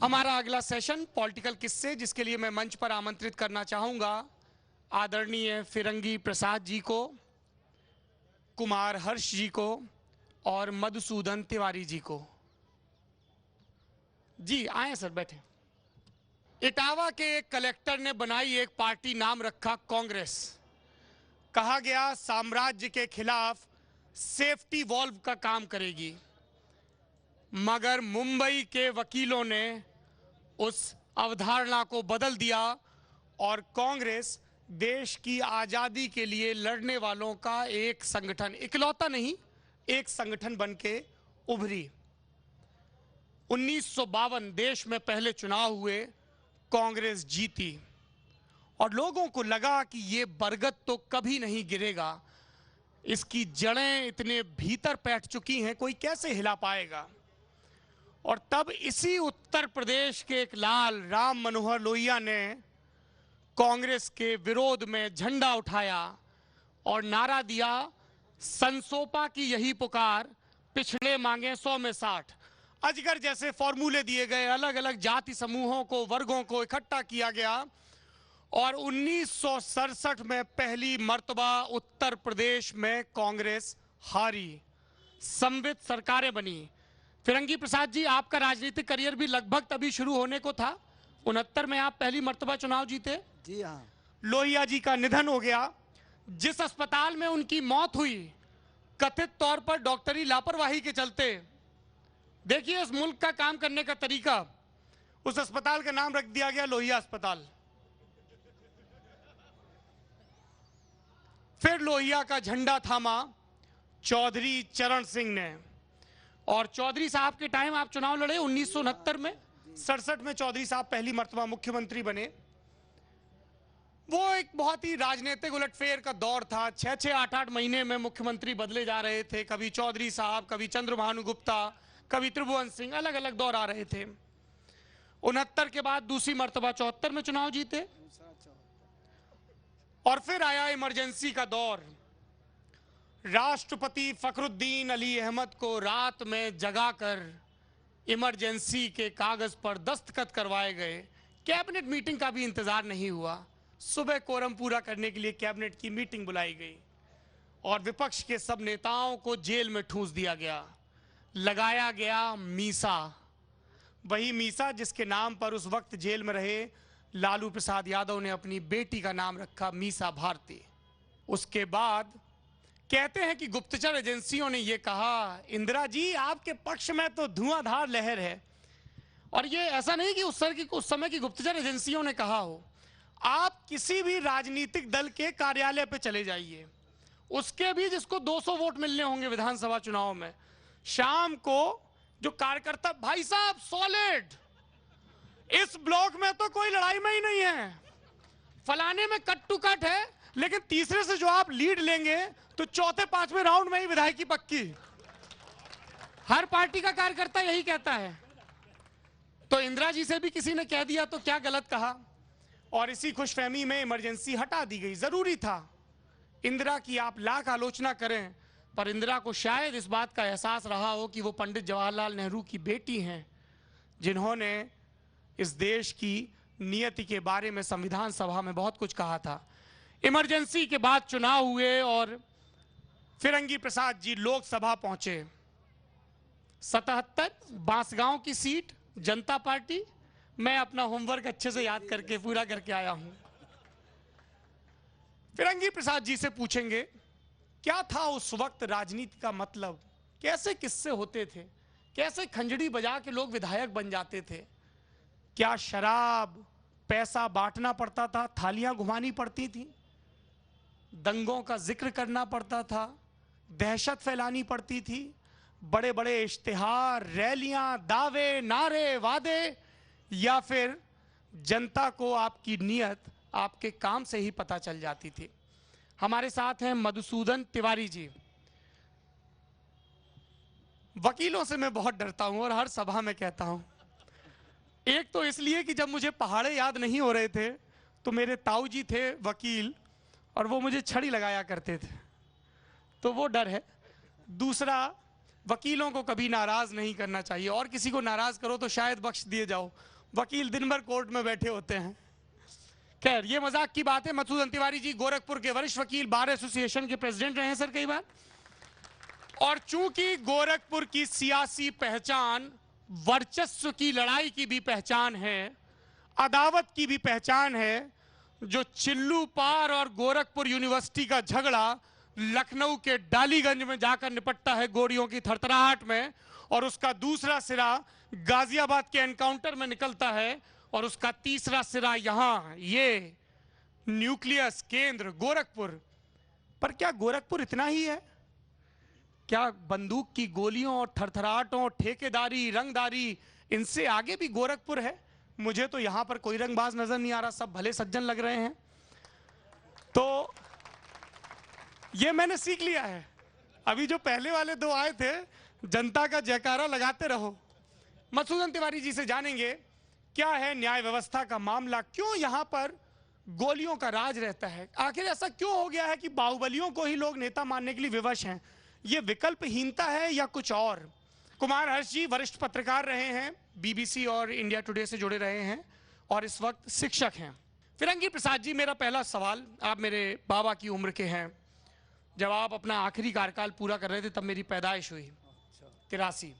हमारा अगला session political किस्से, जिसके लिए मैं मंच पर आमंत्रित करना चाहूंगा आदरणीय फिरंगी प्रसाद जी को, कुमार हर्ष जी को और मधुसूदन तिवारी जी को। जी आए सर, बैठे। इटावा के एक कलेक्टर ने बनाई एक पार्टी, नाम रखा कांग्रेस। कहा गया साम्राज्य के खिलाफ सेफ्टी वॉल्व का काम करेगी, मगर मुंबई के वकीलों ने उस अवधारणा को बदल दिया और कांग्रेस देश की आजादी के लिए लड़ने वालों का एक संगठन, इकलौता नहीं, एक संगठन बनके उभरी। 1952 देश में पहले चुनाव हुए, कांग्रेस जीती और लोगों को लगा कि ये बरगद तो कभी नहीं गिरेगा, इसकी जड़ें इतने भीतर बैठ चुकी हैं, कोई कैसे हिला पाएगा। और तब इसी उत्तर प्रदेश के एक लाल राम मनोहर लोहिया ने कांग्रेस के विरोध में झंडा उठाया और नारा दिया, संसोपा की यही पुकार, पिछड़े मांगे 100 में 60। अजगर जैसे फॉर्मूले दिए गए, अलग अलग जाति समूहों को, वर्गों को इकट्ठा किया गया और 1967 में पहली मर्तबा उत्तर प्रदेश में कांग्रेस हारी, संवित सरकारें बनी। फिरंगी प्रसाद जी, आपका राजनीतिक करियर भी लगभग तभी शुरू होने को था। 69 में आप पहली मर्तबा चुनाव जीते। जी हाँ। लोहिया जी का निधन हो गया। जिस अस्पताल में उनकी मौत हुई, कथित तौर पर डॉक्टरी लापरवाही के चलते, देखिए उस मुल्क का काम करने का तरीका, उस अस्पताल का नाम रख दिया गया लोहिया अस्पताल। फिर लोहिया का झंडा थामा चौधरी चरण सिंह ने, और चौधरी साहब के टाइम आप चुनाव लड़े 1969 में। 67 में चौधरी साहब पहली मर्तबा मुख्यमंत्री बने। वो एक बहुत ही राजनीतिक उलटफेर का दौर था। 6-6, 8-8 महीने में मुख्यमंत्री बदले जा रहे थे, कभी चौधरी साहब, कभी चंद्रभानु गुप्ता, कभी त्रिभुवन सिंह, अलग अलग दौर आ रहे थे। 69 के बाद दूसरी मर्तबा 74 में चुनाव जीते और फिर आया इमरजेंसी का दौर। राष्ट्रपति फखरुद्दीन अली अहमद को रात में जगाकर इमरजेंसी के कागज पर दस्तखत करवाए गए। कैबिनेट मीटिंग का भी इंतजार नहीं हुआ। सुबह कोरम पूरा करने के लिए कैबिनेट की मीटिंग बुलाई गई और विपक्ष के सब नेताओं को जेल में ठूंस दिया गया। लगाया गया मीसा, वही मीसा जिसके नाम पर उस वक्त जेल में रहे लालू प्रसाद यादव ने अपनी बेटी का नाम रखा, मीसा भारती। उसके बाद कहते हैं कि गुप्तचर एजेंसियों ने यह कहा, इंदिरा जी आपके पक्ष में तो धुआंधार लहर है। और ये ऐसा नहीं कि उस समय की गुप्तचर एजेंसियों ने कहा हो। आप किसी भी राजनीतिक दल के कार्यालय पे चले जाइए, उसके भी जिसको 200 वोट मिलने होंगे विधानसभा चुनाव में, शाम को जो कार्यकर्ता, भाई साहब सॉलिड, इस ब्लॉक में तो कोई लड़ाई में ही नहीं है, फलाने में कट टू कट है, लेकिन तीसरे से जो आप लीड लेंगे तो चौथे 5वें राउंड में ही विधायकी पक्की। हर पार्टी का कार्यकर्ता यही कहता है। तो इंदिरा जी से भी किसी ने कह दिया तो क्या गलत कहा। और इसी खुशफहमी में इमरजेंसी हटा दी गई। जरूरी था। इंदिरा की आप लाख आलोचना करें, पर इंदिरा को शायद इस बात का एहसास रहा हो कि वो पंडित जवाहरलाल नेहरू की बेटी हैं, जिन्होंने इस देश की नियति के बारे में संविधान सभा में बहुत कुछ कहा था। इमरजेंसी के बाद चुनाव हुए और फिरंगी प्रसाद जी लोकसभा पहुंचे। 77 बांसगांव की सीट, जनता पार्टी। मैं अपना होमवर्क अच्छे से याद करके पूरा करके आया हूं। फिरंगी प्रसाद जी से पूछेंगे क्या था उस वक्त राजनीति का मतलब, कैसे किस्से होते थे, कैसे खंजड़ी बजा के लोग विधायक बन जाते थे। क्या शराब, पैसा बांटना पड़ता था, थालियां घुमानी पड़ती थी, दंगों का जिक्र करना पड़ता था, दहशत फैलानी पड़ती थी, बड़े बड़े इश्तिहार, रैलियां, दावे, नारे, वादे, या फिर जनता को आपकी नियत आपके काम से ही पता चल जाती थी। हमारे साथ हैं मधुसूदन तिवारी जी। वकीलों से मैं बहुत डरता हूं और हर सभा में कहता हूं। एक तो इसलिए कि जब मुझे पहाड़े याद नहीं हो रहे थे तो मेरे ताऊ जी थे वकील और वो मुझे छड़ी लगाया करते थे, तो वो डर है। दूसरा, वकीलों को कभी नाराज नहीं करना चाहिए, और किसी को नाराज करो तो शायद बख्श दिए जाओ। वकील दिन भर कोर्ट में बैठे होते हैं। खैर, ये मजाक की बात है। मसूद तिवारी जी गोरखपुर के वरिष्ठ वकील, बार एसोसिएशन के प्रेसिडेंट रहे हैं सर कई बार। और चूंकि गोरखपुर की सियासी पहचान वर्चस्व की लड़ाई की भी पहचान है, अदावत की भी पहचान है, जो चिल्लू पार और गोरखपुर यूनिवर्सिटी का झगड़ा लखनऊ के डालीगंज में जाकर निपटता है गोरियों की थरथराहट में, और उसका दूसरा सिरा गाजियाबाद के एनकाउंटर में निकलता है, और उसका तीसरा सिरा यहां ये न्यूक्लियस केंद्र गोरखपुर। पर क्या गोरखपुर इतना ही है? क्या बंदूक की गोलियों और थरथराहटों, ठेकेदारी, रंगदारी, इनसे आगे भी गोरखपुर है? मुझे तो यहां पर कोई रंगबाज नजर नहीं आ रहा, सब भले सज्जन लग रहे हैं। तो ये मैंने सीख लिया है। अभी जो पहले वाले दो आए थे, जनता का जयकारा लगाते रहो। मसूद तिवारी जी से जानेंगे क्या है न्याय व्यवस्था का मामला, क्यों यहां पर गोलियों का राज रहता है, आखिर ऐसा क्यों हो गया है कि बाहुबलियों को ही लोग नेता मानने के लिए विवश हैं? ये विकल्पहीनता है या कुछ और? कुमार हर्ष जी वरिष्ठ पत्रकार रहे हैं, बीबीसी और इंडिया टुडे से जुड़े रहे हैं, और इस वक्त शिक्षक हैं। फिरंगी प्रसाद जी, मेरा पहला सवाल, आप मेरे बाबा की उम्र के हैं। जब आप अपना आखिरी कार्यकाल पूरा कर रहे थे तब मेरी पैदाइश हुई, 83।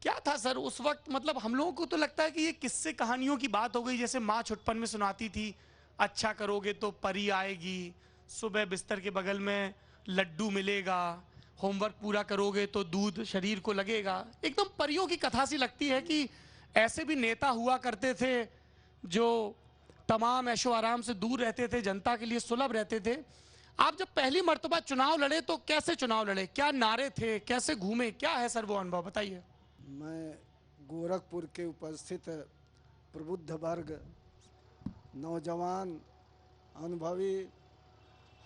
क्या था सर उस वक्त? मतलब हम लोगों को तो लगता है कि ये किस्से कहानियों की बात हो गई, जैसे माँ छुटपन में सुनाती थी, अच्छा करोगे तो परी आएगी, सुबह बिस्तर के बगल में लड्डू मिलेगा, होमवर्क पूरा करोगे तो दूध शरीर को लगेगा। एकदम परियों की कथा सी लगती है कि ऐसे भी नेता हुआ करते थे जो तमाम ऐशो आराम से दूर रहते थे, जनता के लिए सुलभ रहते थे। आप जब पहली मर्तबा चुनाव लड़े तो कैसे चुनाव लड़े, क्या नारे थे, कैसे घूमे, क्या है सर वो अनुभव, बताइए। मैं गोरखपुर के उपस्थित प्रबुद्ध वर्ग, नौजवान, अनुभवी,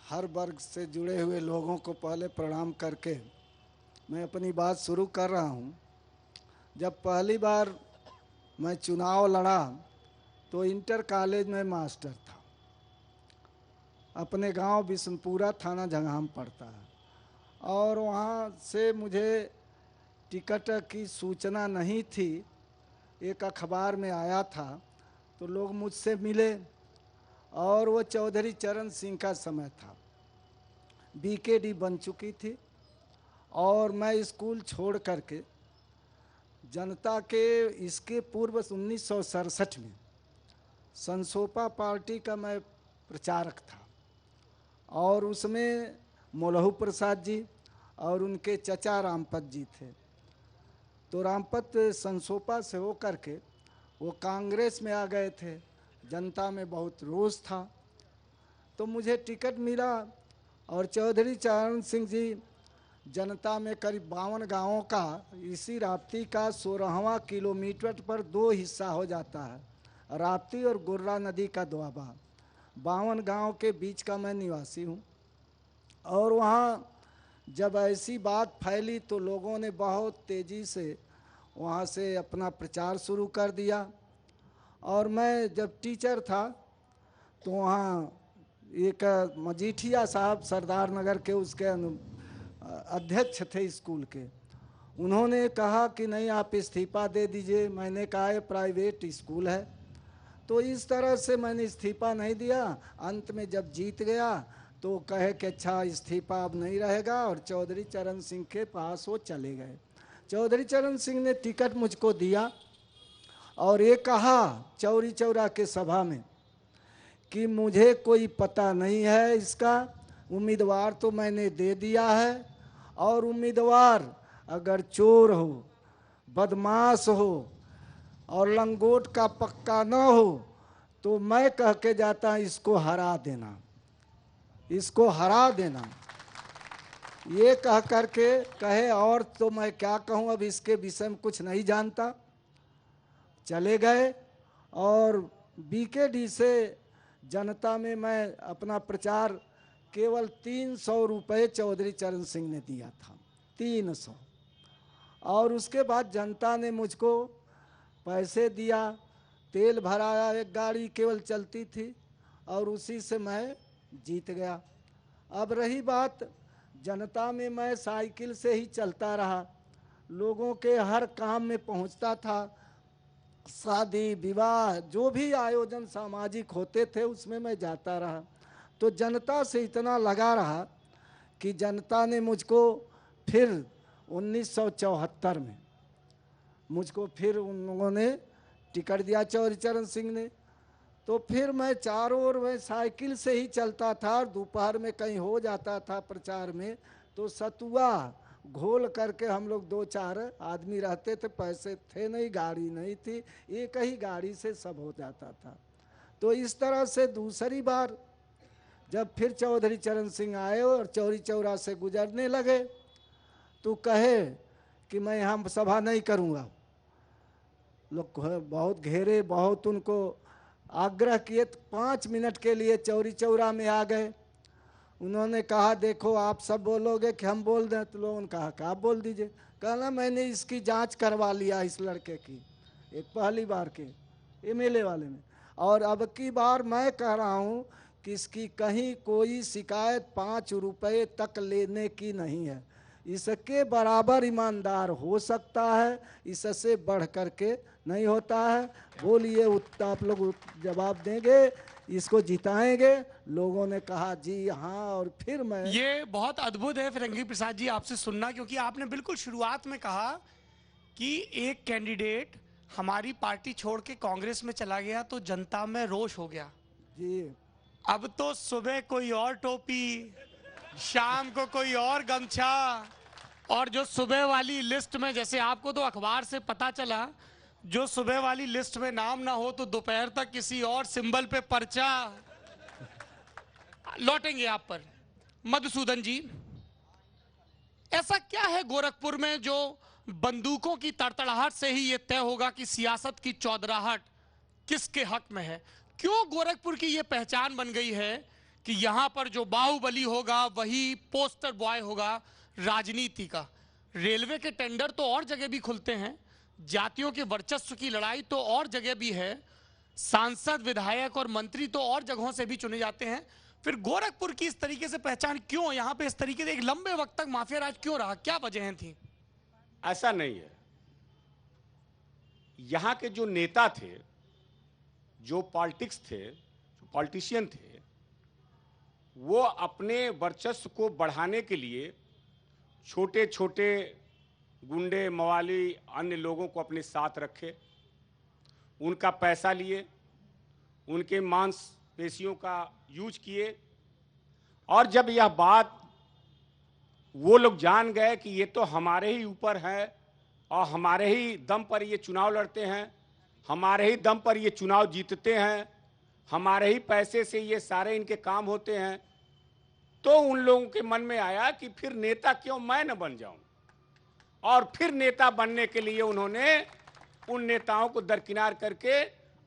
हर वर्ग से जुड़े हुए लोगों को पहले प्रणाम करके मैं अपनी बात शुरू कर रहा हूं। जब पहली बार मैं चुनाव लड़ा तो इंटर कॉलेज में मास्टर था, अपने गांव बिशनपुरा, थाना जंगाम पड़ता है, और वहां से मुझे टिकट की सूचना नहीं थी। एक अखबार में आया था तो लोग मुझसे मिले, और वो चौधरी चरण सिंह का समय था, बीकेडी बन चुकी थी, और मैं स्कूल छोड़ करके जनता के, इसके पूर्व 1967 में संसोपा पार्टी का मैं प्रचारक था, और उसमें मोलहू प्रसाद जी और उनके चचा रामपत जी थे। तो रामपत संसोपा से होकर के वो कांग्रेस में आ गए थे, जनता में बहुत रोष था, तो मुझे टिकट मिला, और चौधरी चरण सिंह जी जनता में करीब 52 गांवों का, इसी राप्ती का 16वां किलोमीटर पर दो हिस्सा हो जाता है, राप्ती और गुर्रा नदी का दोआबा, 52 गांव के बीच का मैं निवासी हूँ। और वहाँ जब ऐसी बात फैली तो लोगों ने बहुत तेज़ी से वहाँ से अपना प्रचार शुरू कर दिया। और मैं जब टीचर था तो वहाँ एक मजीठिया साहब सरदार नगर के, उसके अध्यक्ष थे स्कूल के, उन्होंने कहा कि नहीं आप इस्तीफ़ा दे दीजिए। मैंने कहा ये प्राइवेट स्कूल है। तो इस तरह से मैंने इस्तीफ़ा नहीं दिया। अंत में जब जीत गया तो कहे कि अच्छा इस्तीफ़ा अब नहीं रहेगा, और चौधरी चरण सिंह के पास वो चले गए। चौधरी चरण सिंह ने टिकट मुझको दिया, और ये कहा चौरी चौरा के सभा में कि मुझे कोई पता नहीं है इसका, उम्मीदवार तो मैंने दे दिया है, और उम्मीदवार अगर चोर हो, बदमाश हो और लंगोट का पक्का न हो तो मैं कह के जाता इसको हरा देना, इसको हरा देना। ये कह करके कहे, और तो मैं क्या कहूँ, अब इसके विषय में कुछ नहीं जानता। चले गए, और बीकेडी से जनता में मैं अपना प्रचार केवल 300 रुपये चौधरी चरण सिंह ने दिया था, 300। और उसके बाद जनता ने मुझको पैसे दिया, तेल भराया, एक गाड़ी केवल चलती थी, और उसी से मैं जीत गया। अब रही बात जनता में मैं साइकिल से ही चलता रहा, लोगों के हर काम में पहुंचता था। शादी विवाह जो भी आयोजन सामाजिक होते थे उसमें मैं जाता रहा। तो जनता से इतना लगा रहा कि जनता ने मुझको फिर 1974 में मुझको फिर उन लोगों ने टिकट दिया, चौधरी चरण सिंह ने। तो फिर मैं चारों ओर मैं साइकिल से ही चलता था। दोपहर में कहीं हो जाता था प्रचार में तो सतुआ घोल करके हम लोग 2-4 आदमी रहते थे, पैसे थे नहीं, गाड़ी नहीं थी, एक ही गाड़ी से सब हो जाता था। तो इस तरह से दूसरी बार जब फिर चौधरी चरण सिंह आए और चौरी चौरा से गुजरने लगे तो कहे कि मैं यहाँ सभा नहीं करूँगा। लोग बहुत घेरे, बहुत उनको आग्रह किए। 5 मिनट के लिए चौरी चौरा में आ गए। उन्होंने कहा देखो आप सब बोलोगे कि हम बोल दें, तो लोगों ने कहा कि आप बोल दीजिए। कहना मैंने इसकी जांच करवा लिया इस लड़के की, एक पहली बार के एमएलए वाले में, और अब की बार मैं कह रहा हूँ कि इसकी कहीं कोई शिकायत 5 रुपये तक लेने की नहीं है। इसके बराबर ईमानदार हो सकता है, इससे बढ़ करके नहीं होता है। बोलिए, आप लोग जवाब देंगे, इसको जिताएंगे? लोगों ने कहा जी हाँ। और फिर मैं ये बहुत अद्भुत है फिरंगी प्रसाद जी आपसे सुनना, क्योंकि आपने बिल्कुल शुरुआत में कहा कि एक कैंडिडेट हमारी पार्टी छोड़ के कांग्रेस में चला गया तो जनता में रोष हो गया जी। अब तो सुबह कोई और टोपी, शाम को कोई और गमछा, और जो सुबह वाली लिस्ट में, जैसे आपको तो अखबार से पता चला, जो सुबह वाली लिस्ट में नाम ना हो तो दोपहर तक किसी और सिंबल पे पर्चा। लौटेंगे आप पर। मधुसूदन जी, ऐसा क्या है गोरखपुर में जो बंदूकों की तड़तड़ाहट से ही यह तय होगा कि सियासत की चौधराहट किसके हक में है? क्यों गोरखपुर की यह पहचान बन गई है कि यहां पर जो बाहुबली होगा वही पोस्टर बॉय होगा राजनीति का? रेलवे के टेंडर तो और जगह भी खुलते हैं, जातियों के वर्चस्व की लड़ाई तो और जगह भी है, सांसद, विधायक और मंत्री तो और जगहों से भी चुने जाते हैं, फिर गोरखपुर की इस तरीके से पहचान क्यों? यहां पे इस तरीके से एक लंबे वक्त तक माफिया राज क्यों रहा? क्या वजहें थी? ऐसा नहीं है। यहां के जो नेता थे, जो पॉलिटिक्स थे, जो पॉलिटिशियन थे, वो अपने वर्चस्व को बढ़ाने के लिए छोटे छोटे गुंडे, मवाली, अन्य लोगों को अपने साथ रखे, उनका पैसा लिए, उनके मांसपेशियों का यूज किए, और जब यह बात वो लोग जान गए कि ये तो हमारे ही ऊपर है और हमारे ही दम पर ये चुनाव लड़ते हैं, हमारे ही दम पर ये चुनाव जीतते हैं, हमारे ही पैसे से ये सारे इनके काम होते हैं, तो उन लोगों के मन में आया कि फिर नेता क्यों मैं न बन जाऊं। और फिर नेता बनने के लिए उन्होंने उन नेताओं को दरकिनार करके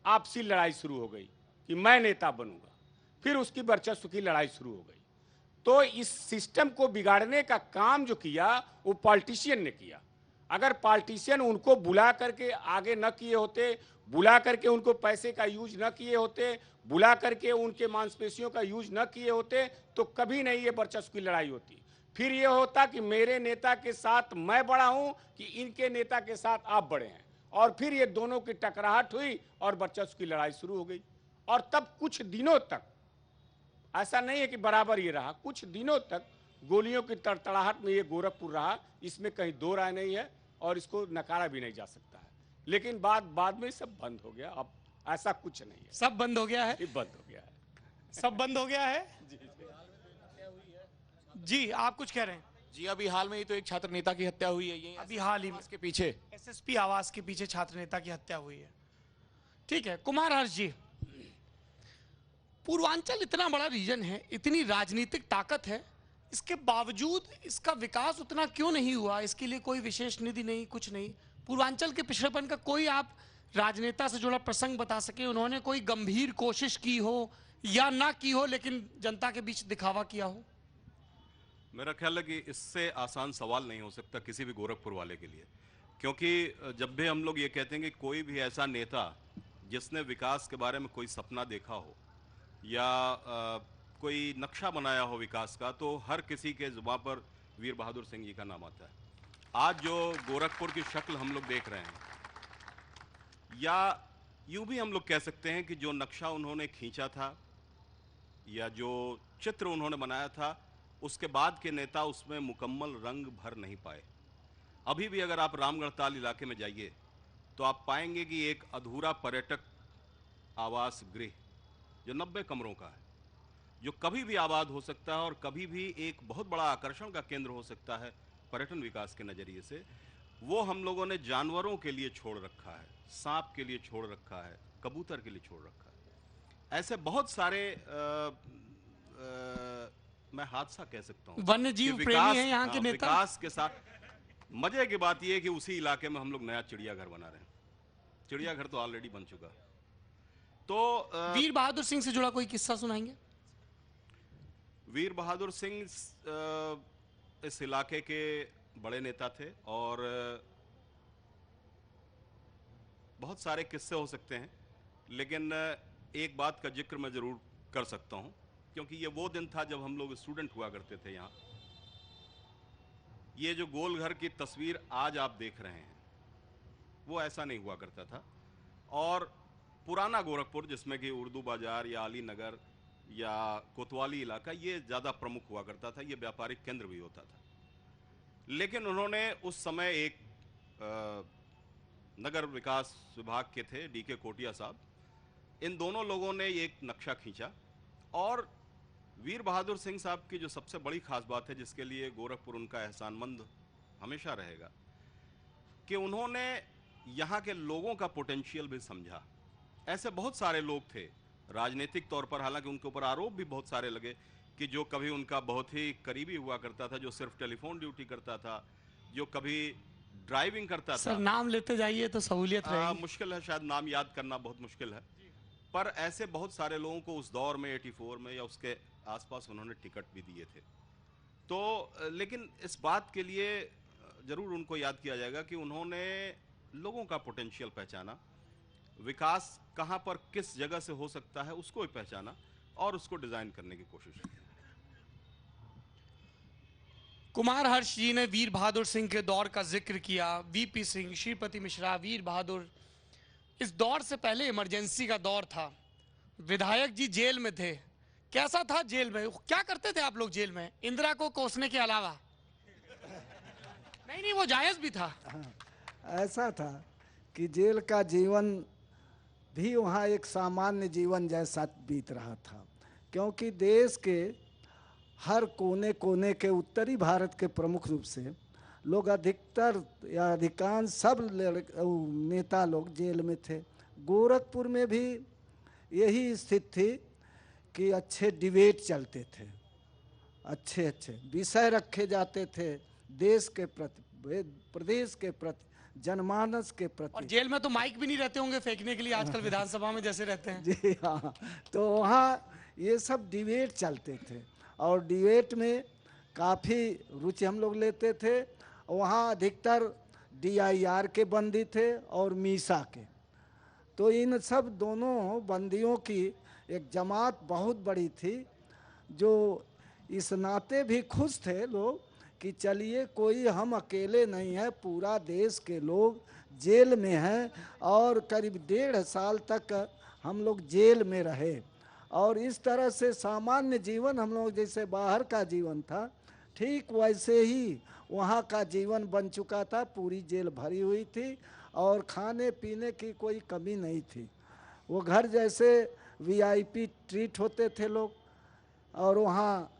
आपसी लड़ाई शुरू हो गई कि मैं नेता बनूंगा। फिर उसकी वर्चस्व की लड़ाई शुरू हो गई। तो इस सिस्टम को बिगाड़ने का काम जो किया वो पॉलिटिशियन ने किया। अगर पॉलिटिशियन उनको बुला करके आगे न किए होते, बुला करके उनको पैसे का यूज न किए होते, बुला करके उनके मांसपेशियों का यूज न किए होते, तो कभी नहीं ये वर्चस्व की लड़ाई होती। फिर ये होता कि मेरे नेता के साथ मैं बड़ा हूं कि इनके नेता के साथ आप बड़े हैं, और फिर ये दोनों की टकराहट हुई और वर्चस्व की लड़ाई शुरू हो गई। और तब कुछ दिनों तक, ऐसा नहीं है कि बराबर ये रहा, कुछ दिनों तक गोलियों की तड़तड़ाहट में ये गोरखपुर रहा, इसमें कहीं दो राय नहीं है और इसको नकारा भी नहीं जा सकता है। लेकिन बाद में सब बंद हो गया। अब ऐसा कुछ नहीं है, सब बंद हो गया है, बंद हो गया है, सब बंद हो गया है। जी आप कुछ कह रहे हैं? जी, अभी हाल में ही तो एक छात्र नेता की हत्या हुई है, ये अभी हाल ही में के पीछे एसएसपी आवास के पीछे छात्र नेता की हत्या हुई है। ठीक है, कुमार हर्ष जी, पूर्वांचल इतना बड़ा रीजन है, इतनी राजनीतिक ताकत है, इसके बावजूद इसका विकास उतना क्यों नहीं हुआ? इसके लिए कोई विशेष निधि नहीं, कुछ नहीं। पूर्वांचल के पिछड़ेपन का कोई आप राजनेता से जुड़ा प्रसंग बता सके, उन्होंने कोई गंभीर कोशिश की हो या ना की हो लेकिन जनता के बीच दिखावा किया हो? मेरा ख्याल है कि इससे आसान सवाल नहीं हो सकता किसी भी गोरखपुर वाले के लिए, क्योंकि जब भी हम लोग ये कहते हैं कि कोई भी ऐसा नेता जिसने विकास के बारे में कोई सपना देखा हो या कोई नक्शा बनाया हो विकास का, तो हर किसी के जुबान पर वीर बहादुर सिंह जी का नाम आता है। आज जो गोरखपुर की शक्ल हम लोग देख रहे हैं, या यूं भी हम लोग कह सकते हैं कि जो नक्शा उन्होंने खींचा था या जो चित्र उन्होंने बनाया था, उसके बाद के नेता उसमें मुकम्मल रंग भर नहीं पाए। अभी भी अगर आप रामगढ़ ताल इलाके में जाइए तो आप पाएंगे कि एक अधूरा पर्यटक आवास गृह जो 90 कमरों का है, जो कभी भी आबाद हो सकता है और कभी भी एक बहुत बड़ा आकर्षण का केंद्र हो सकता है पर्यटन विकास के नजरिए से, वो हम लोगों ने जानवरों के लिए छोड़ रखा है, सांप के लिए छोड़ रखा है, कबूतर के लिए छोड़ रखा है। ऐसे बहुत सारे मैं हादसा कह सकता हूँ, वन्य जीव प्रेमी हैं यहाँ के नेता। विकास के साथ मजे की बात यह है कि उसी इलाके में हम लोग नया चिड़ियाघर बना रहे हैं। चिड़ियाघर तो ऑलरेडी बन चुका है। तो वीर बहादुर सिंह से जुड़ा कोई किस्सा सुनाएंगे? वीर बहादुर सिंह इस इलाके के बड़े नेता थे और बहुत सारे किस्से हो सकते हैं, लेकिन एक बात का जिक्र मैं जरूर कर सकता हूं, क्योंकि ये वो दिन था जब हम लोग स्टूडेंट हुआ करते थे यहाँ। ये जो गोल घर की तस्वीर आज आप देख रहे हैं, वो ऐसा नहीं हुआ करता था। और पुराना गोरखपुर, जिसमें कि उर्दू बाजार या अली नगर या कोतवाली इलाका, ये ज़्यादा प्रमुख हुआ करता था, ये व्यापारिक केंद्र भी होता था। लेकिन उन्होंने उस समय एक नगर विकास विभाग के थे डीके कोटिया साहब, इन दोनों लोगों ने एक नक्शा खींचा। और वीर बहादुर सिंह साहब की जो सबसे बड़ी खास बात है, जिसके लिए गोरखपुर उनका एहसानमंद हमेशा रहेगा, कि उन्होंने यहाँ के लोगों का पोटेंशियल भी समझा। ऐसे बहुत सारे लोग थे राजनीतिक तौर पर, हालांकि उनके ऊपर आरोप भी बहुत सारे लगे कि जो कभी उनका बहुत ही करीबी हुआ करता था, जो सिर्फ टेलीफोन ड्यूटी करता था, जो कभी ड्राइविंग करता सर, था। नाम लेते जाइए तो सहूलियत रहेगी। मुश्किल है, शायद नाम याद करना बहुत मुश्किल है, पर ऐसे बहुत सारे लोगों को उस दौर में 84 में या उसके आसपास उन्होंने टिकट भी दिए थे। तो लेकिन इस बात के लिए जरूर उनको याद किया जाएगा कि उन्होंने लोगों का पोटेंशियल पहचाना, विकास कहां पर किस जगह से हो सकता है उसको भी पहचाना और उसको डिजाइन करने की कोशिश की। कुमार हर्ष जी ने वीर बहादुर सिंह के दौर का जिक्र किया। वीपी सिंह, श्रीपति मिश्रा, वीर बहादुर, इस दौर से पहले इमरजेंसी का दौर था। विधायक जी जेल में थे, कैसा था जेल में? क्या करते थे आप लोग जेल में, इंदिरा को कोसने के अलावा? नहीं, वो जायज भी था। ऐसा था कि जेल का जीवन भी वहाँ एक सामान्य जीवन जैसा बीत रहा था, क्योंकि देश के हर कोने कोने के, उत्तरी भारत के प्रमुख रूप से लोग, अधिकतर या अधिकांश सब नेता लोग जेल में थे। गोरखपुर में भी यही स्थिति थी कि अच्छे डिबेट चलते थे, अच्छे अच्छे विषय रखे जाते थे देश के प्रति, प्रदेश के प्रति, जनमानस के प्रति। और जेल में तो माइक भी नहीं रहते होंगे फेंकने के लिए आजकल विधानसभा में जैसे रहते हैं। जी हाँ, तो वहाँ ये सब डिबेट चलते थे और डिबेट में काफ़ी रुचि हम लोग लेते थे। वहाँ अधिकतर DIR के बंदी थे और मीसा के, तो इन सब दोनों बंदियों की एक जमात बहुत बड़ी थी, जो इस नाते भी खुश थे लोग कि चलिए कोई हम अकेले नहीं है, पूरा देश के लोग जेल में हैं। और करीब 1.5 साल तक हम लोग जेल में रहे और इस तरह से सामान्य जीवन हम लोग जैसे बाहर का जीवन था, ठीक वैसे ही वहाँ का जीवन बन चुका था। पूरी जेल भरी हुई थी और खाने पीने की कोई कमी नहीं थी। वो घर जैसे VIP ट्रीट होते थे लोग। और वहाँ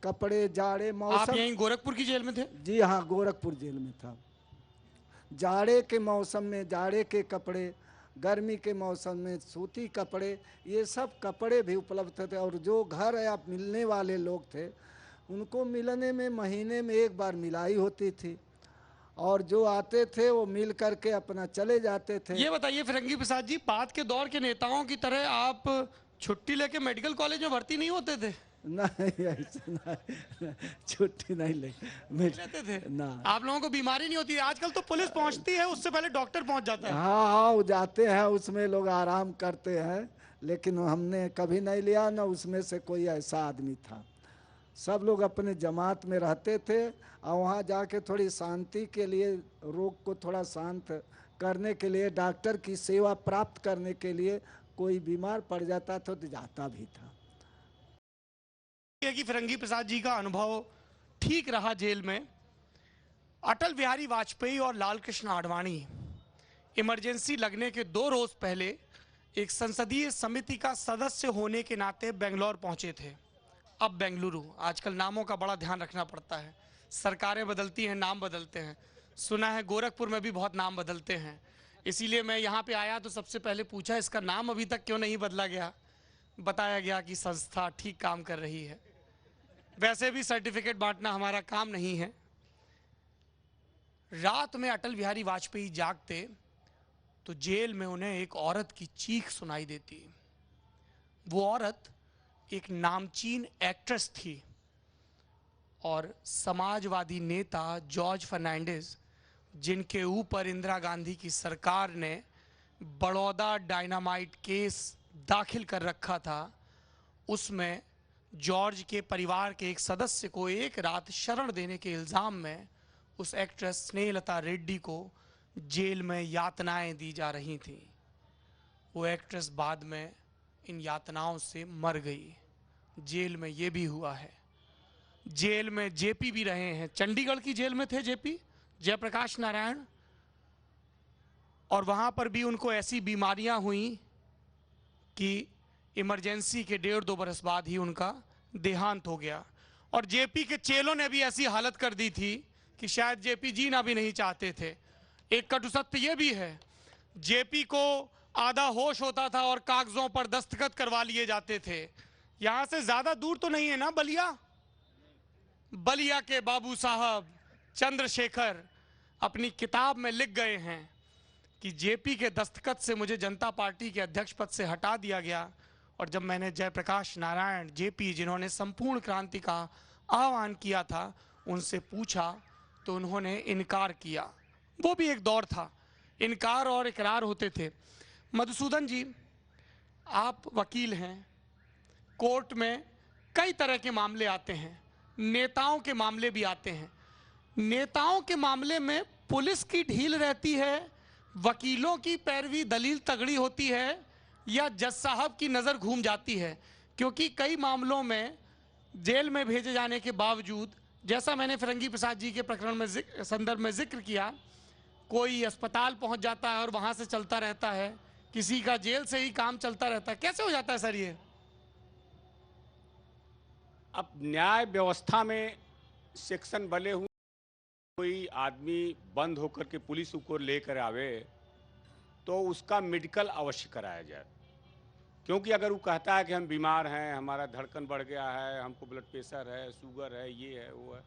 कपड़े, जाड़े मौसम। आप यहीं गोरखपुर की जेल में थे? जी हाँ, गोरखपुर जेल में था। जाड़े के मौसम में जाड़े के कपड़े, गर्मी के मौसम में सूती कपड़े, ये सब कपड़े भी उपलब्ध थे। और जो घर या मिलने वाले लोग थे, उनको मिलने में महीने में एक बार मिलाई होती थी और जो आते थे वो मिल करके अपना चले जाते थे। ये बताइए फिरंगी प्रसाद जी, बाद के दौर के नेताओं की तरह आप छुट्टी लेके मेडिकल कॉलेज में भर्ती नहीं होते थे? नहीं, ऐसे नहीं, छुट्टी नहीं लेते थे ना। आप लोगों को बीमारी नहीं होती? आजकल तो पुलिस पहुंचती है, उससे पहले डॉक्टर पहुंच जाता है। हाँ हाँ, वो जाते हैं, उसमें लोग आराम करते हैं, लेकिन हमने कभी नहीं लिया, न उसमें से कोई ऐसा आदमी था। सब लोग अपने जमात में रहते थे और वहाँ जाके थोड़ी शांति के लिए, रोग को थोड़ा शांत करने के लिए, डॉक्टर की सेवा प्राप्त करने के लिए कोई बीमार पड़ जाता था तो जाता भी था। कि फिरंगी प्रसाद जी का अनुभव ठीक रहा जेल में। अटल बिहारी वाजपेयी और लाल कृष्ण आडवाणी इमरजेंसी लगने के 2 रोज पहले एक संसदीय समिति का सदस्य होने के नाते बेंगलोर पहुंचे थे। अब बेंगलुरु, आजकल नामों का बड़ा ध्यान रखना पड़ता है, सरकारें बदलती हैं, नाम बदलते हैं। सुना है गोरखपुर में भी बहुत नाम बदलते हैं, इसीलिए मैं यहाँ पे आया तो सबसे पहले पूछा इसका नाम अभी तक क्यों नहीं बदला गया। बताया गया कि संस्था ठीक काम कर रही है। वैसे भी सर्टिफिकेट बांटना हमारा काम नहीं है। रात में अटल बिहारी वाजपेयी जागते तो जेल में उन्हें एक औरत की चीख सुनाई देती। वो औरत एक नामचीन एक्ट्रेस थी और समाजवादी नेता जॉर्ज फर्नांडिस, जिनके ऊपर इंदिरा गांधी की सरकार ने बड़ौदा डायनामाइट केस दाखिल कर रखा था, उसमें जॉर्ज के परिवार के एक सदस्य को एक रात शरण देने के इल्ज़ाम में उस एक्ट्रेस स्नेहलता रेड्डी को जेल में यातनाएं दी जा रही थी। वो एक्ट्रेस बाद में इन यातनाओं से मर गई। जेल में ये भी हुआ है। जेल में जेपी भी रहे हैं। चंडीगढ़ की जेल में थे जेपी, जयप्रकाश नारायण, और वहां पर भी उनको ऐसी बीमारियां हुई कि इमरजेंसी के 1.5-2 बरस बाद ही उनका देहांत हो गया। और जेपी के चेलों ने भी ऐसी हालत कर दी थी कि शायद जेपी जीना भी नहीं चाहते थे। एक कटु सत्य यह भी है, जेपी को आधा होश होता था और कागजों पर दस्तखत करवा लिए जाते थे। यहां से ज्यादा दूर तो नहीं है ना बलिया? बलिया के बाबू साहब चंद्रशेखर अपनी किताब में लिख गए हैं कि जेपी के दस्तखत से मुझे जनता पार्टी के अध्यक्ष पद से हटा दिया गया, और जब मैंने जयप्रकाश नारायण जेपी, जिन्होंने संपूर्ण क्रांति का आह्वान किया था, उनसे पूछा तो उन्होंने इनकार किया। वो भी एक दौर था, इनकार और इकरार होते थे। मधुसूदन जी, आप वकील हैं, कोर्ट में कई तरह के मामले आते हैं, नेताओं के मामले भी आते हैं। नेताओं के मामले में पुलिस की ढील रहती है, वकीलों की पैरवी दलील तगड़ी होती है, या जज साहब की नज़र घूम जाती है? क्योंकि कई मामलों में जेल में भेजे जाने के बावजूद, जैसा मैंने फिरंगी प्रसाद जी के प्रकरण में संदर्भ में जिक्र किया, कोई अस्पताल पहुंच जाता है और वहां से चलता रहता है, किसी का जेल से ही काम चलता रहता है। कैसे हो जाता है सर ये? अब न्याय व्यवस्था में सेक्शन बने हुए, कोई आदमी बंद होकर के पुलिस को लेकर आवे तो उसका मेडिकल अवश्य कराया जाए। क्योंकि अगर वो कहता है कि हम बीमार हैं, हमारा धड़कन बढ़ गया है, हमको ब्लड प्रेशर है, शुगर है, ये है, वो है,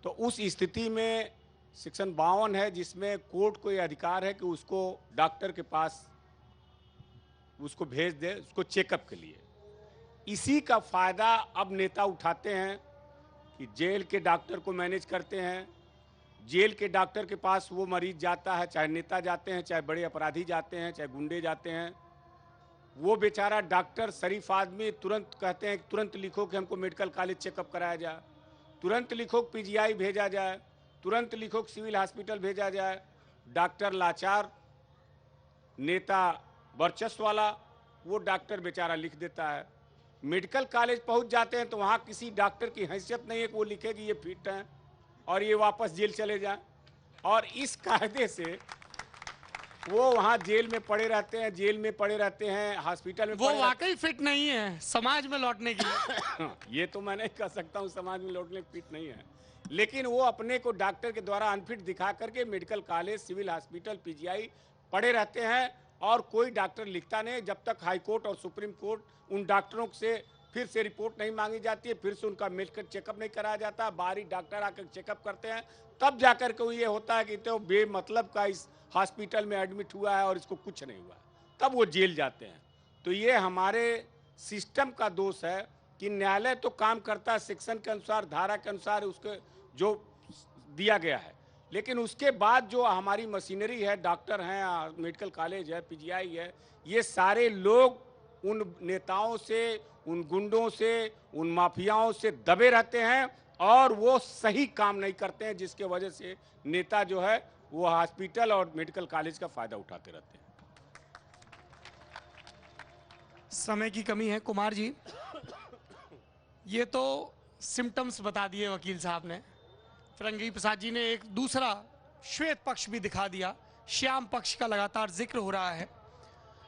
तो उस स्थिति में सेक्शन 52 है, जिसमें कोर्ट को ये अधिकार है कि उसको डॉक्टर के पास उसको भेज दे, उसको चेकअप के लिए। इसी का फायदा अब नेता उठाते हैं कि जेल के डॉक्टर को मैनेज करते हैं। जेल के डॉक्टर के पास वो मरीज जाता है, चाहे नेता जाते हैं, चाहे बड़े अपराधी जाते हैं, चाहे गुंडे जाते हैं, वो बेचारा डॉक्टर शरीफ आदमी तुरंत कहते हैं कि तुरंत लिखो कि हमको मेडिकल कॉलेज चेकअप कराया जाए, तुरंत लिखो कि पीजीआई भेजा जाए, तुरंत लिखो कि सिविल हॉस्पिटल भेजा जाए। डॉक्टर लाचार, नेता वर्चस्व वाला, वो डॉक्टर बेचारा लिख देता है। मेडिकल कॉलेज पहुंच जाते हैं तो वहाँ किसी डॉक्टर की हैसियत नहीं है कि वो लिखे कि ये फिट हैं और ये वापस जेल चले जाएं, और इस कायदे से वो वहाँ जेल में पड़े रहते हैं, जेल में पड़े रहते हैं, हॉस्पिटल में। वो वाकई फिट नहीं है समाज में लौटने के लिए। ये तो मैं नहीं कह सकता हूँ समाज में लौटने के फिट नहीं है, लेकिन वो अपने को डॉक्टर के द्वारा अनफिट दिखा करके medical college, civil hospital, PGI पड़े रहते हैं, और कोई डॉक्टर लिखता नहीं जब तक हाई कोर्ट और सुप्रीम कोर्ट उन डॉक्टरों से फिर से रिपोर्ट नहीं मांगी जाती है, फिर से उनका मेडिकल चेकअप नहीं कराया जाता। बाहरी डॉक्टर आकर चेकअप करते हैं, तब जाकर के ये होता है कि तो बेमतलब का इस हॉस्पिटल में एडमिट हुआ है और इसको कुछ नहीं हुआ, तब वो जेल जाते हैं। तो ये हमारे सिस्टम का दोष है कि न्यायालय तो काम करता है सेक्शन के अनुसार, धारा के अनुसार उसके जो दिया गया है, लेकिन उसके बाद जो हमारी मशीनरी है, डॉक्टर हैं, मेडिकल कॉलेज है, पीजीआई है, ये सारे लोग उन नेताओं से, उन गुंडों से, उन माफियाओं से दबे रहते हैं और वो सही काम नहीं करते हैं, जिसके वजह से नेता जो है वो हॉस्पिटल और मेडिकल कॉलेज का फायदा उठाते रहते हैं। समय की कमी है कुमार जी, ये तो सिम्टम्स बता दिए वकील साहब ने। फिरंगी प्रसाद जी ने एक दूसरा श्वेत पक्ष भी दिखा दिया, श्याम पक्ष का लगातार जिक्र हो रहा है।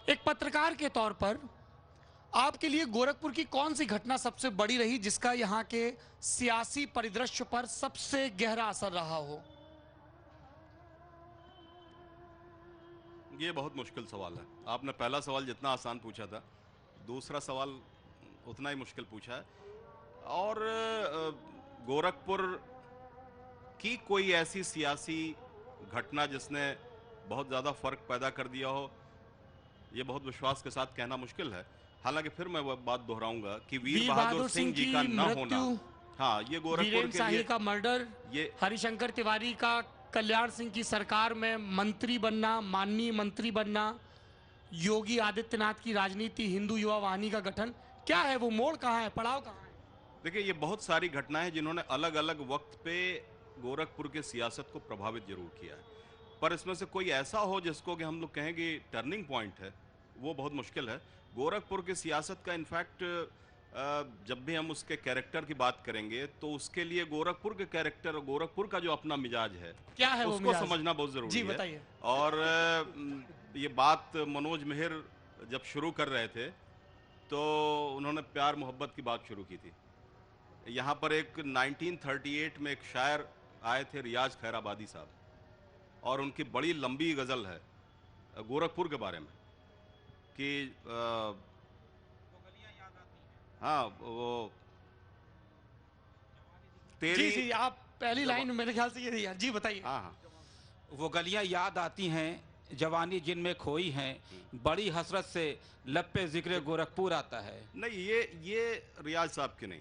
एक पत्रकार के तौर पर आपके लिए गोरखपुर की कौन सी घटना सबसे बड़ी रही जिसका यहाँ के सियासी परिदृश्य पर सबसे गहरा असर रहा हो? ये बहुत मुश्किल सवाल है। आपने पहला सवाल जितना आसान पूछा था, दूसरा सवाल उतना ही मुश्किल पूछा है। और गोरखपुर की कोई ऐसी सियासी घटना जिसने बहुत ज़्यादा फर्क पैदा कर दिया हो, ये बहुत विश्वास के साथ कहना मुश्किल है। हालांकि फिर मैं वह बात दोहराऊंगा कि वीर बहादुर सिंह जी का न होना, हाँ, ये गोरखपुर के लिए का मर्डर, ये हरिशंकर तिवारी का कल्याण सिंह की सरकार में मंत्री बनना, माननीय मंत्री बनना, योगी आदित्यनाथ की राजनीति, हिंदू युवा वाहिनी का गठन, क्या है वो मोड़, कहाँ है, पड़ाव कहाँ है? देखिए, ये बहुत सारी घटनाएं जिन्होंने अलग अलग वक्त पे गोरखपुर के सियासत को प्रभावित जरूर किया है, पर इसमें से कोई ऐसा हो जिसको कि हम लोग कहेंगे टर्निंग पॉइंट है, वो बहुत मुश्किल है। गोरखपुर की सियासत का इनफैक्ट जब भी हम उसके कैरेक्टर की बात करेंगे तो उसके लिए गोरखपुर के कैरेक्टर और गोरखपुर का जो अपना मिजाज है, क्या है उसको समझना बहुत जरूरी जी, है। बताइए। और ये बात मनोज मेहर जब शुरू कर रहे थे तो उन्होंने प्यार मोहब्बत की बात शुरू की थी। यहाँ पर एक 1938 में एक शायर आए थे, रियाज खैराबादी साहब, और उनकी बड़ी लंबी गज़ल है गोरखपुर के बारे में कि हाँ, वो तेरी, जी, आप पहली लाइन मेरे ख्याल से ये थी यार। जी बताइए। हाँ, वो गलियां याद आती हैं जवानी जिनमें खोई हैं, बड़ी हसरत से लब पे जिक्र गोरखपुर आता है। नहीं, ये रियाज साहब की नहीं,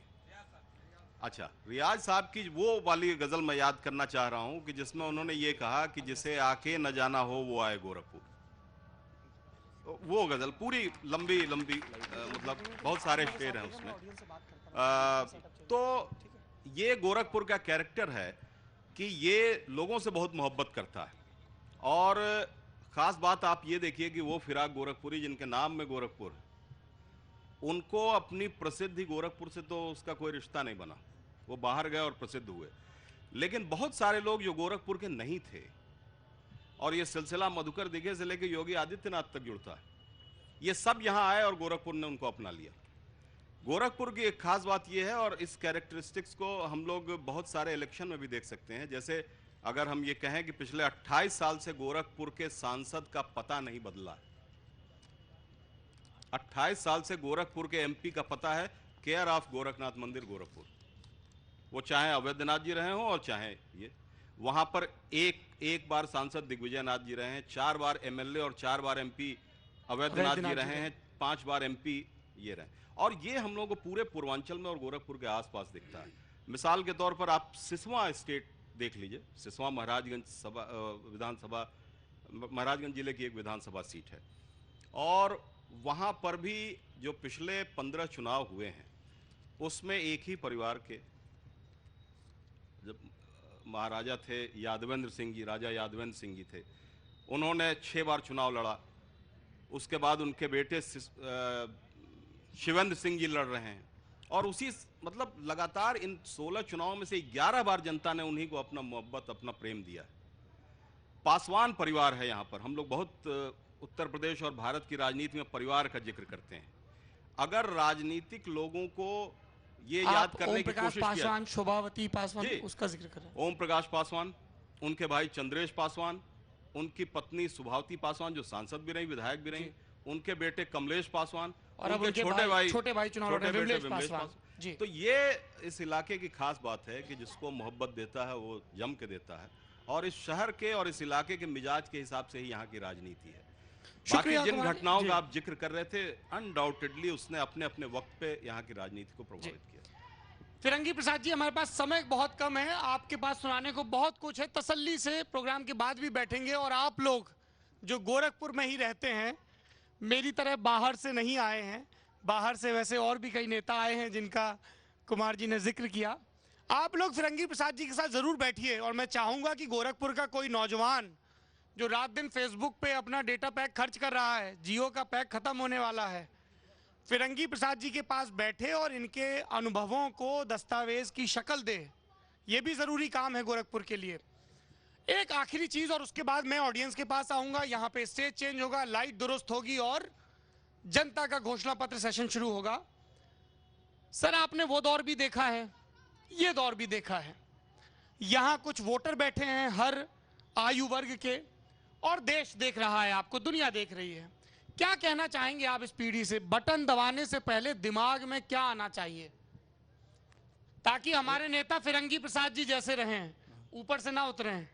अच्छा, रियाज साहब की वो वाली गजल मैं याद करना चाह रहा हूं कि जिसमें उन्होंने ये कहा कि जिसे आके न जाना हो वो आए गोरखपुर। वो गजल पूरी लंबी मतलब बहुत सारे शेर हैं उसमें। तो ये गोरखपुर का कैरेक्टर है कि ये लोगों से बहुत मोहब्बत करता है। और ख़ास बात आप ये देखिए कि वो फिराक गोरखपुरी जिनके नाम में गोरखपुर है, उनको अपनी प्रसिद्धि गोरखपुर से तो उसका कोई रिश्ता नहीं बना, वो बाहर गए और प्रसिद्ध हुए। लेकिन बहुत सारे लोग जो गोरखपुर के नहीं थे, और ये सिलसिला मधुकर दिघे से लेकर योगी आदित्यनाथ तक जुड़ता है, ये सब यहाँ आए और गोरखपुर ने उनको अपना लिया। गोरखपुर की एक खास बात ये है, और इस कैरेक्टरिस्टिक्स को हम लोग बहुत सारे इलेक्शन में भी देख सकते हैं। जैसे अगर हम ये कहें कि पिछले 28 साल से गोरखपुर के सांसद का पता नहीं बदला, 28 साल से गोरखपुर के एमपी का पता है केयर ऑफ गोरखनाथ मंदिर गोरखपुर, वो चाहे अवैधनाथ जी रहे हों और चाहे ये। वहां पर एक बार सांसद दिग्विजय नाथ जी रहे हैं, 4 बार एमएलए और 4 बार एमपी अवैधनाथ जी रहे हैं, 5 बार एमपी ये रहे। और ये हम लोगों को पूरे पूर्वांचल में और गोरखपुर के आसपास दिखता है। मिसाल के तौर पर आप सिसवा स्टेट देख लीजिए, सिसवा महाराजगंज विधानसभा, महाराजगंज जिले की एक विधानसभा सीट है, और वहाँ पर भी जो पिछले 15 चुनाव हुए हैं उसमें एक ही परिवार के, जब महाराजा थे यादवेंद्र सिंह जी, राजा यादवेंद्र सिंह जी थे, उन्होंने 6 बार चुनाव लड़ा। उसके बाद उनके बेटे शिवेंद्र सिंह जी लड़ रहे हैं, और उसी मतलब लगातार इन 16 चुनावों में से 11 बार जनता ने उन्हीं को अपना मोहब्बत, अपना प्रेम दिया है। पासवान परिवार है यहाँ पर। हम लोग बहुत उत्तर प्रदेश और भारत की राजनीति में परिवार का जिक्र करते हैं। अगर राजनीतिक लोगों को ये याद करने की कोशिश किया, शोभावती पासवान, उसका जिक्र कर रहे हैं। ओम प्रकाश पासवान, उनके भाई चंद्रेश पासवान, उनकी पत्नी सुभावती पासवान जो सांसद भी रही, विधायक भी रही, उनके बेटे कमलेश पासवान, और उनके छोटे भाई चुनाव लड़ रहे हैं विमलेश पासवान जी। तो ये इस इलाके की खास बात है कि जिसको मोहब्बत देता है वो जम के देता है, और इस शहर के और इस इलाके के मिजाज के हिसाब से ही यहाँ की राजनीति है। बाकी जिन घटनाओं का आप जिक्र कर रहे थे, अनडाउटेडली उसने अपने अपने वक्त पे यहाँ की राजनीति को प्रभावित किया। फिरंगी प्रसाद जी, हमारे पास समय बहुत कम है, आपके पास सुनाने को बहुत कुछ है। तसल्ली से प्रोग्राम के बाद भी बैठेंगे, और आप लोग जो गोरखपुर में ही रहते हैं, मेरी तरह बाहर से नहीं आए हैं, बाहर से वैसे और भी कई नेता आए हैं जिनका कुमार जी ने जिक्र किया। आप लोग फिरंगी प्रसाद जी के साथ जरूर बैठिए और मैं चाहूंगा कि गोरखपुर का कोई नौजवान जो रात दिन फेसबुक पे अपना डेटा पैक खर्च कर रहा है, जियो का पैक खत्म होने वाला है, फिरंगी प्रसाद जी के पास बैठे और इनके अनुभवों को दस्तावेज की शक्ल दे। ये भी जरूरी काम है गोरखपुर के लिए। एक आखिरी चीज और उसके बाद मैं ऑडियंस के पास आऊंगा। यहाँ पे स्टेज चेंज होगा, लाइट दुरुस्त होगी और जनता का घोषणा पत्र सेशन शुरू होगा। सर, आपने वो दौर भी देखा है, ये दौर भी देखा है। यहां कुछ वोटर बैठे हैं हर आयु वर्ग के, और देश देख रहा है आपको, दुनिया देख रही है। क्या कहना चाहेंगे आप इस पीढ़ी से? बटन दबाने से पहले दिमाग में क्या आना चाहिए ताकि हमारे नेता फिरंगी प्रसाद जी जैसे रहें, ऊपर से ना उतरें?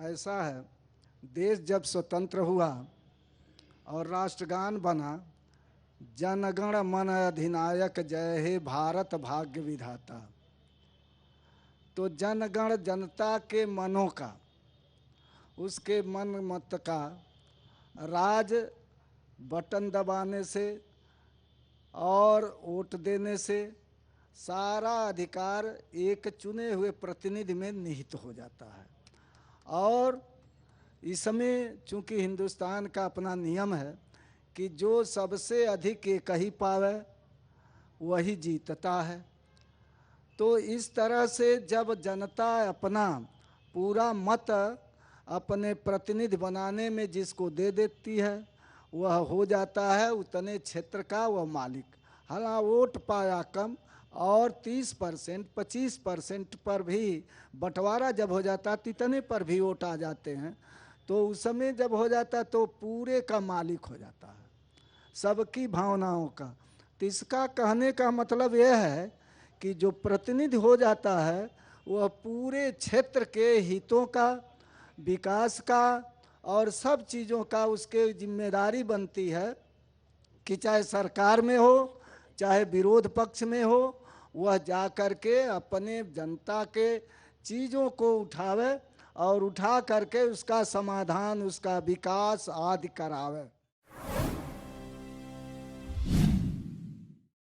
ऐसा है, देश जब स्वतंत्र हुआ और राष्ट्रगान बना, जनगण मन अधिनायक जय हे भारत भाग्य विधाता, तो जनगण जनता के मनों का, उसके मन मत का राज बटन दबाने से और वोट देने से सारा अधिकार एक चुने हुए प्रतिनिधि में निहित हो जाता है। और इसमें चूंकि हिंदुस्तान का अपना नियम है कि जो सबसे अधिक एक ही पावे वही जीतता है, तो इस तरह से जब जनता अपना पूरा मत अपने प्रतिनिधि बनाने में जिसको दे देती है, वह हो जाता है उतने क्षेत्र का वह मालिक। हालांकि वोट पाया कम और 30% 25% पर भी बंटवारा जब हो जाता, तितने पर भी वोट आ जाते हैं, तो उस समय जब हो जाता तो पूरे का मालिक हो जाता है, सबकी भावनाओं का। तो इसका कहने का मतलब यह है कि जो प्रतिनिधि हो जाता है वह पूरे क्षेत्र के हितों का, विकास का और सब चीज़ों का उसके जिम्मेदारी बनती है कि चाहे सरकार में हो चाहे विरोध पक्ष में हो, वह जा कर के अपने जनता के चीज़ों को उठावे और उठा करके उसका समाधान, उसका विकास आदि करावे।